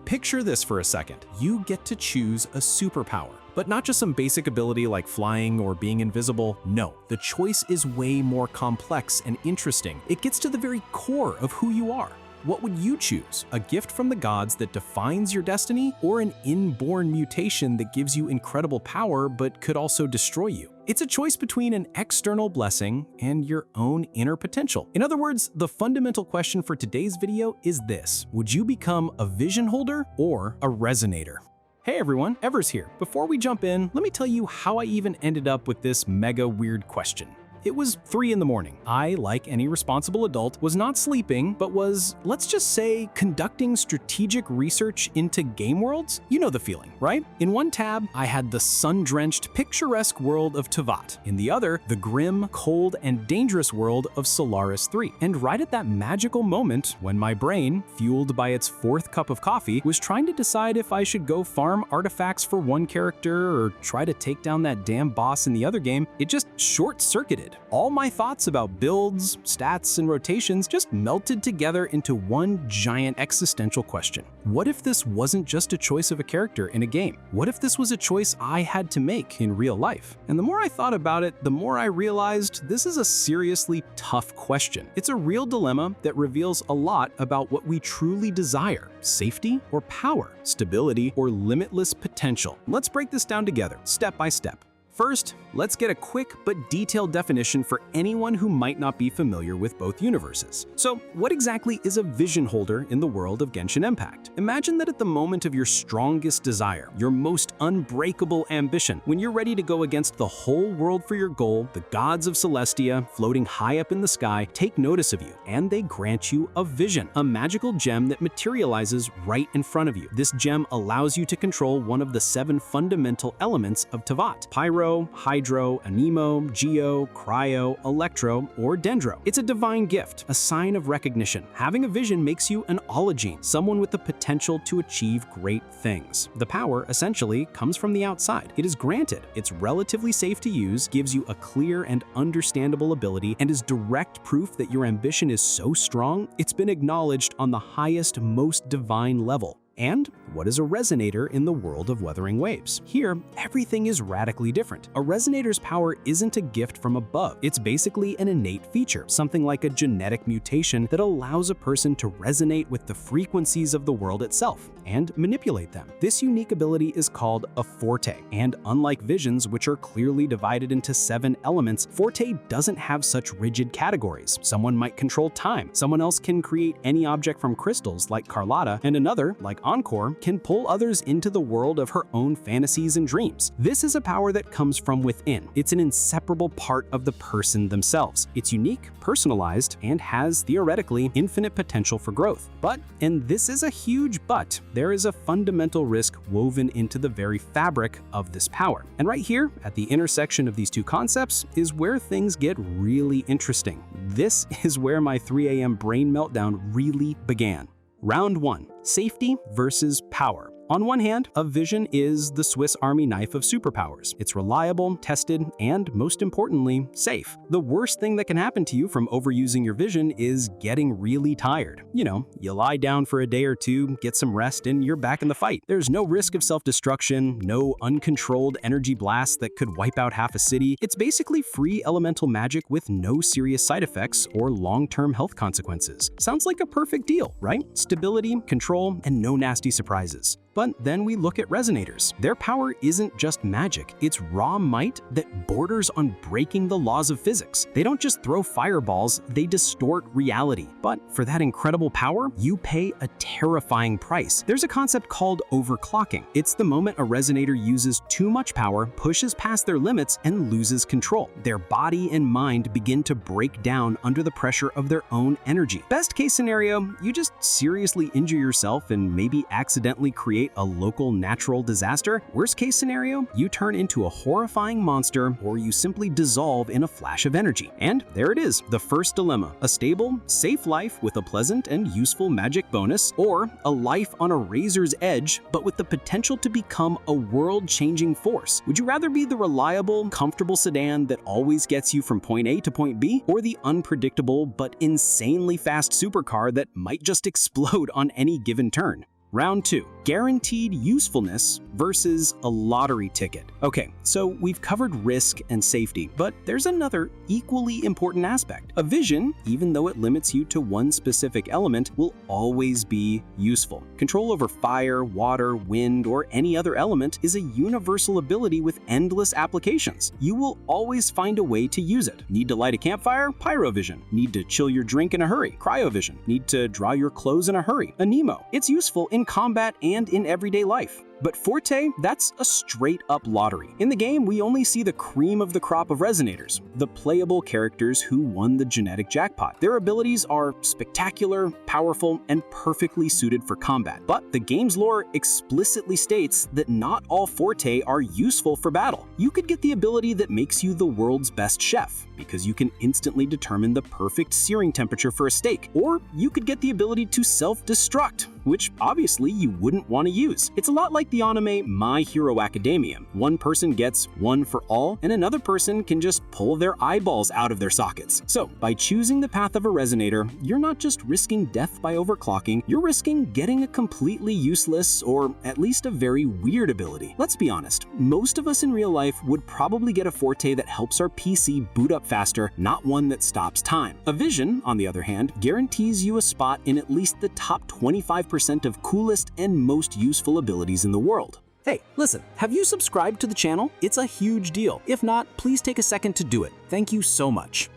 Picture this for a second. You get to choose a superpower, but not just some basic ability like flying or being invisible. No, the choice is way more complex and interesting. It gets to the very core of who you are. What would you choose? A gift from the gods that defines your destiny, or an inborn mutation that gives you incredible power but could also destroy you? It's a choice between an external blessing and your own inner potential. In other words, the fundamental question for today's video is this: would you become a vision holder or a resonator? Hey everyone, Evers here. Before we jump in, let me tell you how I even ended up with this mega weird question. It was 3 in the morning. I, like any responsible adult, was not sleeping, but was, let's just say, conducting strategic research into game worlds. You know the feeling, right? In one tab, I had the sun-drenched, picturesque world of Teyvat. In the other, the grim, cold, and dangerous world of Solaris 3. And right at that magical moment, when my brain, fueled by its 4th cup of coffee, was trying to decide if I should go farm artifacts for one character or try to take down that damn boss in the other game, it just short-circuited. All my thoughts about builds, stats, and rotations just melted together into one giant existential question. What if this wasn't just a choice of a character in a game? What if this was a choice I had to make in real life? And the more I thought about it, the more I realized this is a seriously tough question. It's a real dilemma that reveals a lot about what we truly desire: safety or power, stability or limitless potential. Let's break this down together, step by step. First, let's get a quick but detailed definition for anyone who might not be familiar with both universes. So, what exactly is a vision holder in the world of Genshin Impact? Imagine that at the moment of your strongest desire, your most unbreakable ambition, when you're ready to go against the whole world for your goal, the gods of Celestia, floating high up in the sky, take notice of you, and they grant you a vision, a magical gem that materializes right in front of you. This gem allows you to control one of the 7 fundamental elements of Teyvat: Pyro, Hydro, Anemo, Geo, Cryo, Electro, or Dendro. It's a divine gift, a sign of recognition. Having a vision makes you an Ologene, someone with the potential to achieve great things. The power, essentially, comes from the outside. It is granted, it's relatively safe to use, gives you a clear and understandable ability, and is direct proof that your ambition is so strong, it's been acknowledged on the highest, most divine level. And what is a resonator in the world of Wuthering Waves? Here, everything is radically different. A resonator's power isn't a gift from above. It's basically an innate feature, something like a genetic mutation that allows a person to resonate with the frequencies of the world itself and manipulate them. This unique ability is called a Forte, and unlike visions, which are clearly divided into 7 elements, Forte doesn't have such rigid categories. Someone might control time, someone else can create any object from crystals like Carlotta, and another, like Encore, can pull others into the world of her own fantasies and dreams. This is a power that comes from within. It's an inseparable part of the person themselves. It's unique, personalized, and has, theoretically, infinite potential for growth. But, and this is a huge but, there is a fundamental risk woven into the very fabric of this power. And right here, at the intersection of these two concepts, is where things get really interesting. This is where my 3 a.m. brain meltdown really began. Round 1. Safety versus power. On one hand, a vision is the Swiss Army knife of superpowers. It's reliable, tested, and most importantly, safe. The worst thing that can happen to you from overusing your vision is getting really tired. You know, you lie down for a day or two, get some rest, and you're back in the fight. There's no risk of self-destruction, no uncontrolled energy blast that could wipe out half a city. It's basically free elemental magic with no serious side effects or long-term health consequences. Sounds like a perfect deal, right? Stability, control, and no nasty surprises. But then we look at resonators. Their power isn't just magic, it's raw might that borders on breaking the laws of physics. They don't just throw fireballs, they distort reality. But for that incredible power, you pay a terrifying price. There's a concept called overclocking. It's the moment a resonator uses too much power, pushes past their limits, and loses control. Their body and mind begin to break down under the pressure of their own energy. Best case scenario, you just seriously injure yourself and maybe accidentally create a local natural disaster. Worst case scenario, you turn into a horrifying monster or you simply dissolve in a flash of energy. And there it is, the first dilemma: a stable, safe life with a pleasant and useful magic bonus, or a life on a razor's edge but with the potential to become a world-changing force. Would you rather be the reliable, comfortable sedan that always gets you from point A to point B, or the unpredictable but insanely fast supercar that might just explode on any given turn? Round 2. Guaranteed usefulness versus a lottery ticket. Okay, so we've covered risk and safety, but there's another equally important aspect. A vision, even though it limits you to one specific element, will always be useful. Control over fire, water, wind, or any other element is a universal ability with endless applications. You will always find a way to use it. Need to light a campfire? Pyrovision. Need to chill your drink in a hurry? Cryovision. Need to dry your clothes in a hurry? Anemo. It's useful in combat and in everyday life. But Forte, that's a straight-up lottery. In the game, we only see the cream of the crop of Resonators, the playable characters who won the genetic jackpot. Their abilities are spectacular, powerful, and perfectly suited for combat. But the game's lore explicitly states that not all Forte are useful for battle. You could get the ability that makes you the world's best chef, because you can instantly determine the perfect searing temperature for a steak. Or you could get the ability to self-destruct, which obviously you wouldn't want to use. It's a lot like the anime My Hero Academia. One person gets one for all, and another person can just pull their eyeballs out of their sockets. So, by choosing the path of a resonator, you're not just risking death by overclocking, you're risking getting a completely useless, or at least a very weird ability. Let's be honest, most of us in real life would probably get a Forte that helps our PC boot up faster, not one that stops time. A vision, on the other hand, guarantees you a spot in at least the top 25% of coolest and most useful abilities in the world. Hey, listen, have you subscribed to the channel? It's a huge deal. If not, please take a second to do it. Thank you so much.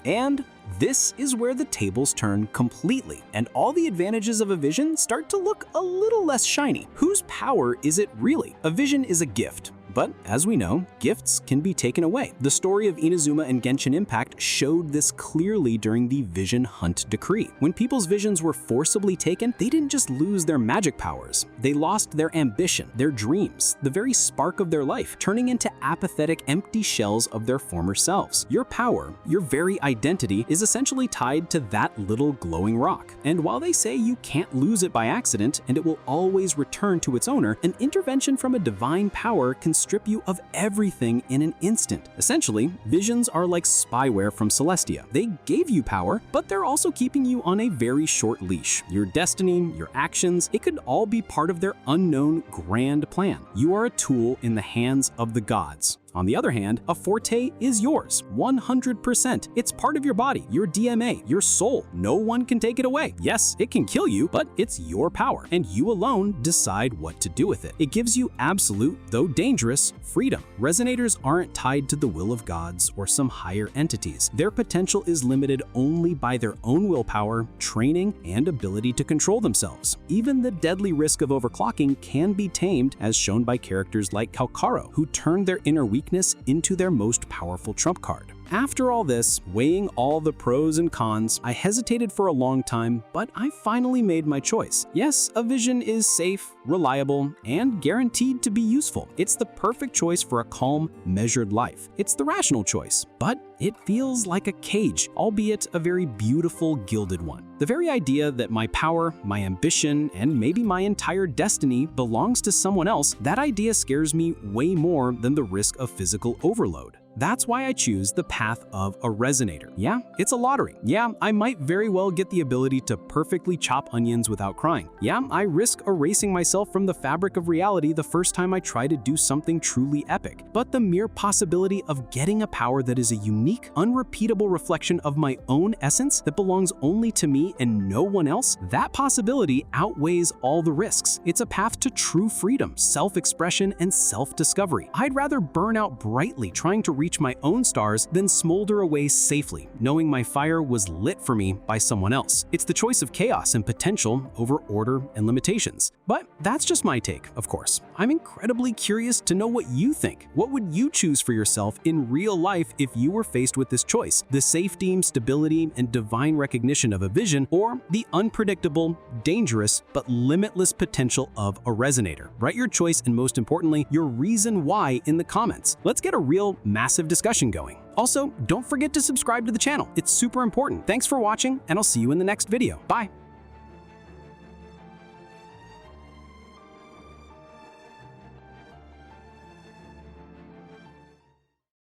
And this is where the tables turn completely, and all the advantages of a vision start to look a little less shiny. Whose power is it really? A vision is a gift. But as we know, gifts can be taken away. The story of Inazuma and Genshin Impact showed this clearly during the Vision Hunt Decree. When people's visions were forcibly taken, they didn't just lose their magic powers. They lost their ambition, their dreams, the very spark of their life, turning into apathetic, empty shells of their former selves. Your power, your very identity, is essentially tied to that little glowing rock. And while they say you can't lose it by accident and it will always return to its owner, an intervention from a divine power can strip you of everything in an instant. Essentially, visions are like spyware from Celestia. They gave you power, but they're also keeping you on a very short leash. Your destiny, your actions, it could all be part of their unknown grand plan. You are a tool in the hands of the gods. On the other hand, a Forte is yours, 100%. It's part of your body, your DMA, your soul. No one can take it away. Yes, it can kill you, but it's your power, and you alone decide what to do with it. It gives you absolute, though dangerous, freedom. Resonators aren't tied to the will of gods or some higher entities. Their potential is limited only by their own willpower, training, and ability to control themselves. Even the deadly risk of overclocking can be tamed, as shown by characters like Calcaro, who turned their inner weakness into their most powerful trump card. After all this, weighing all the pros and cons, I hesitated for a long time, but I finally made my choice. Yes, a vision is safe, reliable, and guaranteed to be useful. It's the perfect choice for a calm, measured life. It's the rational choice, but it feels like a cage, albeit a very beautiful, gilded one. The very idea that my power, my ambition, and maybe my entire destiny belongs to someone else, that idea scares me way more than the risk of physical overload. That's why I choose the path of a resonator. Yeah, it's a lottery. Yeah, I might very well get the ability to perfectly chop onions without crying. Yeah, I risk erasing myself from the fabric of reality the first time I try to do something truly epic. But the mere possibility of getting a power that is a unique, unrepeatable reflection of my own essence that belongs only to me and no one else, that possibility outweighs all the risks. It's a path to true freedom, self-expression, and self-discovery. I'd rather burn out brightly trying to reach my own stars than smolder away safely, knowing my fire was lit for me by someone else. It's the choice of chaos and potential over order and limitations. But that's just my take, of course. I'm incredibly curious to know what you think. What would you choose for yourself in real life if you were faced with this choice? The safety, stability, and divine recognition of a vision, or the unpredictable, dangerous, but limitless potential of a resonator? Write your choice and, most importantly, your reason why in the comments. Let's get a real massive discussion going. Also, don't forget to subscribe to the channel. It's super important. Thanks for watching, and I'll see you in the next video. Bye.